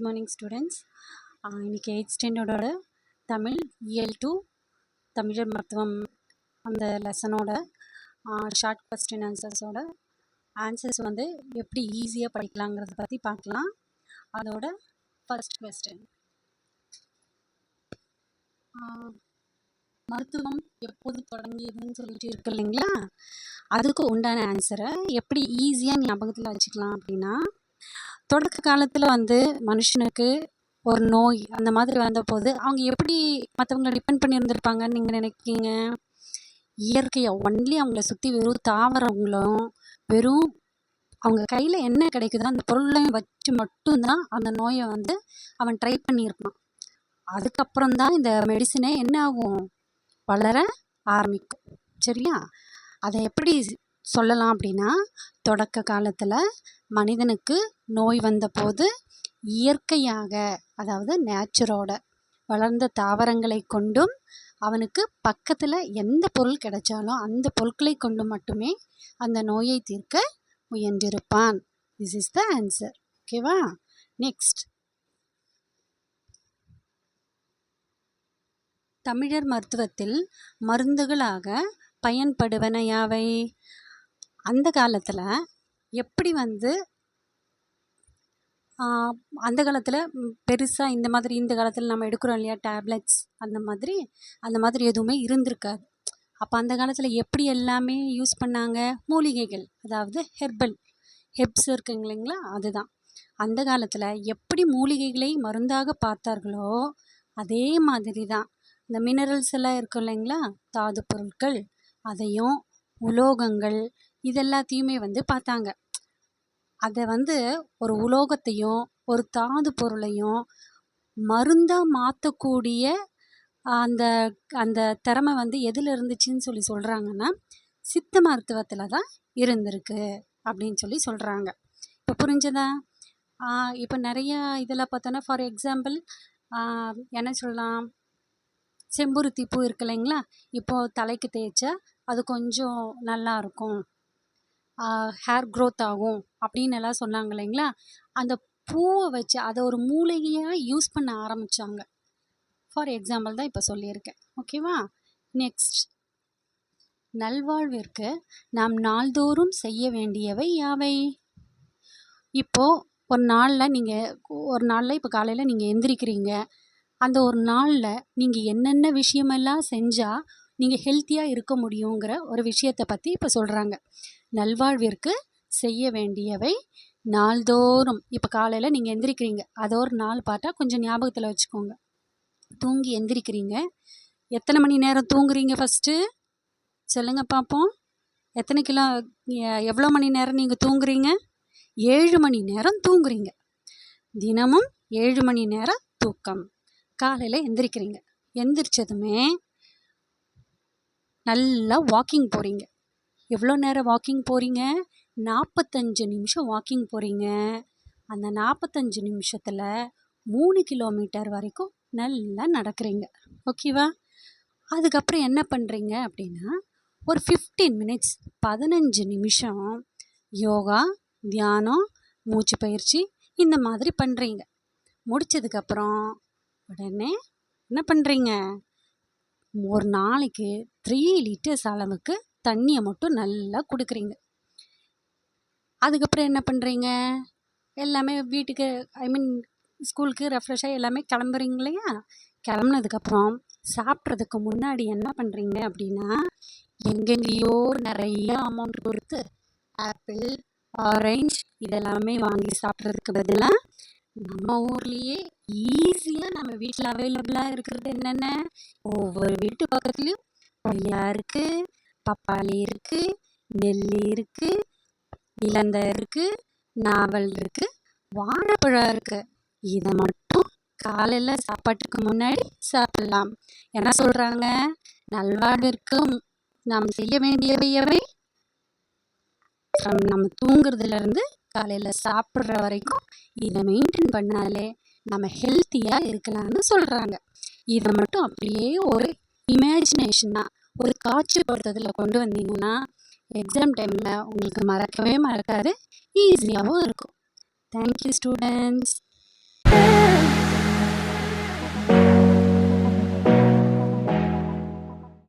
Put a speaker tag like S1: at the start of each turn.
S1: Morning students. இன்றைக்கி 8th ஸ்டாண்டர்டோட Tamil இயல் 2 தமிழர் மருத்துவம் அந்த லெசனோட ஷார்ட் கொஸ்டின் ஆன்சர்ஸோட ஆன்சர்ஸ் வந்து எப்படி ஈஸியாக படிக்கலாங்கிறத பற்றி பார்க்கலாம். அதோட ஃபர்ஸ்ட் கொஸ்டின், மருத்துவம் எப்போது தொடங்கியதுன்னு சொல்லிட்டு இருக்கு இல்லைங்களா, அதுக்கு உண்டான ஆன்சரை எப்படி ஈஸியாக ஞாபகத்தில் வச்சுக்கலாம் அப்படின்னா, தொடக்க காலத்தில் வந்து மனுஷனுக்கு ஒரு நோய் அந்த மாதிரி வந்தபோது அவங்க எப்படி மற்றவங்களை டிபெண்ட் பண்ணி இருந்திருப்பாங்கன்னு நீங்கள் நினைக்கிறீங்க? இயற்கையை ஒன்லி அவங்கள சுற்றி வெறும் தாவரங்களும் வெறும் அவங்க கையில் என்ன கிடைக்குதோ அந்த பொருளையும் வச்சு மட்டும்தான் அந்த நோயை வந்து அவன் ட்ரை பண்ணியிருப்பான். அதுக்கப்புறம் தான் இந்த மெடிசனே என்ன ஆகும், வளர ஆரம்பிக்கும். சரியா? அதை எப்படி சொல்லலாம் அப்படின்னா, தொடக்க காலத்தில் மனிதனுக்கு நோய் வந்தபோது இயற்கையாக, அதாவது நேச்சரோட வளர்ந்த தாவரங்களை கொண்டும் அவனுக்கு பக்கத்தில் எந்த பொருள் கிடைச்சாலும் அந்த பொருட்களை கொண்டு மட்டுமே அந்த நோயை தீர்க்க முயன்றிருப்பான். This is the answer. ஓகேவா? நெக்ஸ்ட், தமிழர் மருத்துவத்தில் மருந்துகளாக பயன்படுவன யாவை? அந்த காலத்தில் எப்படி வந்து அந்த காலத்தில் பெருசாக இந்த மாதிரி இந்த காலத்தில் நம்ம எடுக்கிறோம் இல்லையா டேப்லெட்ஸ், அந்த மாதிரி எதுவுமே இருந்திருக்காது. அப்போ அந்த காலத்தில் எப்படி எல்லாமே யூஸ் பண்ணாங்க? மூலிகைகள், அதாவது ஹெர்ப்ஸ் இருக்குங்க இல்லைங்களா, அதுதான். அந்த காலத்தில் எப்படி மூலிகைகளை மருந்தாக பார்த்தார்களோ அதே மாதிரி தான் இந்த மினரல்ஸ் எல்லாம் இருக்கும் இல்லைங்களா, தாது பொருட்கள், அதையும் உலோகங்கள் இதெல்லாத்தையுமே வந்து பார்த்தாங்க. அதை வந்து ஒரு உலோகத்தையும் ஒரு தாது பொருளையும் மருந்தாக மாற்றக்கூடிய அந்த அந்த திறமை வந்து எதில் இருந்துச்சுன்னு சொல்கிறாங்கன்னா, சித்த மருத்துவத்தில் தான் இருந்திருக்கு அப்படின்னு சொல்கிறாங்க. இப்போ புரிஞ்சதா? இப்போ நிறைய இதில் பார்த்தோன்னா, ஃபார் எக்ஸாம்பிள் என்ன சொல்லலாம், செம்பருத்தி பூ இருக்கு இல்லைங்களா, இப்போது தலைக்கு தேய்ச்சா அது கொஞ்சம் நல்லா இருக்கும், ஹேர் க்ரோத் ஆகும் அப்படின்னு எல்லாம் சொன்னாங்க இல்லைங்களா. அந்த பூவை வச்சு அதை ஒரு மூலிகையாக யூஸ் பண்ண ஆரம்பித்தாங்க. ஃபார் எக்ஸாம்பிள் தான் இப்போ சொல்லியிருக்கேன். ஓகேவா? நெக்ஸ்ட், நல்வாழ்விற்கு நாம் நாள்தோறும் செய்ய வேண்டியவை யாவை? இப்போது ஒரு நாளில் இப்போ காலையில் நீங்கள் எந்திரிக்கிறீங்க, அந்த ஒரு நாளில் நீங்கள் என்னென்ன விஷயமெல்லாம் செஞ்சால் நீங்கள் ஹெல்த்தியாக இருக்க முடியுங்கிற ஒரு விஷயத்தை பற்றி இப்போ சொல்கிறாங்க. நல்வாழ்விற்கு செய்ய வேண்டியவை நாள்தோறும். இப்போ காலையில் நீங்கள் எந்திரிக்கிறீங்க, அதை ஒரு நாள் பார்த்தா கொஞ்சம் ஞாபகத்தில் வச்சுக்கோங்க. தூங்கி எந்திரிக்கிறீங்க, எத்தனை மணி நேரம் தூங்குறீங்க? ஃபஸ்ட்டு சொல்லுங்கள் பார்ப்போம். எவ்வளோ மணி நேரம் நீங்கள் தூங்குறீங்க? 7 மணி நேரம் தூங்குறீங்க. தினமும் 7 மணி நேரம் தூக்கம். காலையில் எந்திரிக்கிறீங்க, எந்திரிச்சதுமே நல்லா வாக்கிங் போகிறீங்க. எவ்வளோ நேரம் வாக்கிங் போகிறீங்க? 45 நிமிஷம் வாக்கிங் போகிறீங்க. அந்த 45 நிமிஷத்தில் 3 கிலோமீட்டர் வரைக்கும் நல்லா நடக்கிறீங்க. ஓகேவா? அதுக்கப்புறம் என்ன பண்ணுறீங்க அப்படின்னா, ஒரு 15 மினிட்ஸ் 15 நிமிஷம் யோகா, தியானம், மூச்சு பயிற்சி இந்த மாதிரி பண்ணுறீங்க. முடித்ததுக்கப்புறம் உடனே என்ன பண்ணுறீங்க, ஒரு நாளைக்கு 3 லிட்டர்ஸ் அளவுக்கு தண்ணியை மட்டும் நல்லா குடிக்கிறீங்க. அதுக்கப்புறம் என்ன பண்ணுறீங்க, எல்லாமே வீட்டுக்கு ஸ்கூலுக்கு ரெஃப்ரெஷ்ஷாக எல்லாமே கிளம்புறீங்க இல்லையா. கிளம்புனதுக்கப்புறம் சாப்பிட்றதுக்கு முன்னாடி என்ன பண்ணுறீங்க அப்படின்னா, எங்கெங்கேயோ நிறைய அமௌண்ட் கொடுத்து ஆப்பிள், ஆரஞ்சு இதெல்லாமே வாங்கி சாப்பிட்றதுக்கு பதிலாக நம்ம ஊர்லேயே ஈஸியாக நம்ம வீட்டில் அவைலபிளாக இருக்கிறது என்னென்ன, ஒவ்வொரு வீட்டு பக்கத்துலேயும் கொய்யா இருக்குது, பப்பாளி இருக்குது, நெல்லி இருக்குது, இலந்தை இருக்குது, நாவல் இருக்குது, வாழைப்பழம் இருக்குது. இதை மட்டும் காலையில் சாப்பாட்டுக்கு முன்னாடி சாப்பிடலாம். என்ன சொல்கிறாங்க, நல்வாழ்விற்கும் நாம் செய்ய வேண்டியவை நம்ம தூங்குறதுலேருந்து காலையில் சாப்பிட்ற வரைக்கும் இதை மெயின்டைன் பண்ணாலே நம்ம ஹெல்த்தியாக இருக்கலாம்னு சொல்கிறாங்க. இதை மட்டும் அப்படியே ஒரு இமேஜினேஷனாக ஒரு காட்சிப்படுத்துறதுல கொண்டு வந்தீங்கன்னா எக்ஸாம் டைமில் உங்களுக்கு மறக்கவே மறக்காது, ஈஸியாகவும் இருக்கும். Thank you students.